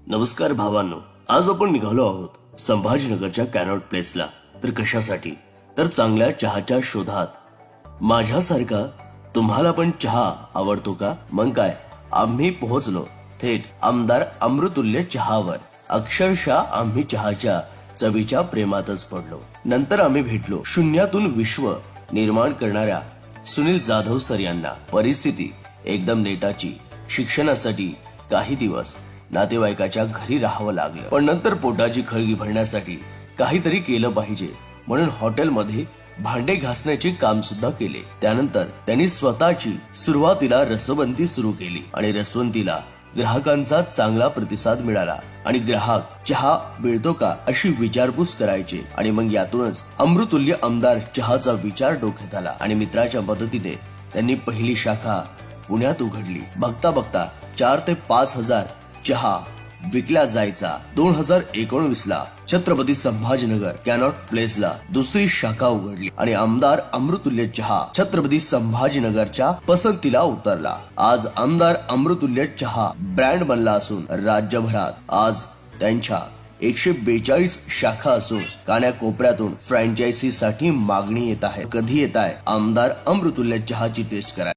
नमस्कार भावांनो, आज आपण निघालो आहोत संभाजीनगरच्या कॅनॉट प्लेसला. तर कशासाठी? तर चांगल्या चहाच्या शोधात. माझ्यासारखा तुम्हाला पण चहा आवडतो का? मग काय, आम्ही पोहोचलो थेट आमदार अमृतुल्य चहावर. अक्षरशः आम्ही चहाच्या चवीच्या प्रेमातच पडलो. नंतर आम्ही भेटलो शून्यातून विश्व निर्माण करणाऱ्या सुनील जाधव सर यांना. परिस्थिती एकदम नेटाची. शिक्षणासाठी काही दिवस नातेवाईकाच्या घरी राहावं लागलं, पण नंतर पोटाची खळगी भरण्यासाठी काहीतरी केलं पाहिजे म्हणून हॉटेलमध्ये भांडे घासण्याचे काम सुद्धा केले. त्यानंतर त्यांनी स्वतःची सुरुवातीला रसवंती सुरू केली आणि रसवंतीला ग्राहकांचा चांगला प्रतिसाद मिळाला आणि ग्राहक चहा मिळतो का अशी विचारपूस करायचे. आणि मग यातूनच अमृतुल्य आमदार चहाचा विचार डोक्यात आला आणि मित्राच्या मदतीने त्यांनी पहिली शाखा पुण्यात उघडली. बघता बघता 4 ते 5 हजार चहा विकला जायचा. 2019 ला छत्रपती संभाजीनगर कॅनॉट प्लेसला दुसरी शाखा उघडली आणि आमदार अमृतुल्य चहा छत्रपती संभाजीनगरच्या पसंतीला उतरला. आज आमदार अमृतुल्य चहा ब्रँड बनला असून राज्यभरात आज त्यांच्या 142 शाखा असून कानाकोपऱ्यातून फ्रँचायझी साठी मागणी येत आहे. कधी येत आहे आमदार अमृतुल्य चहाची टेस्ट करा.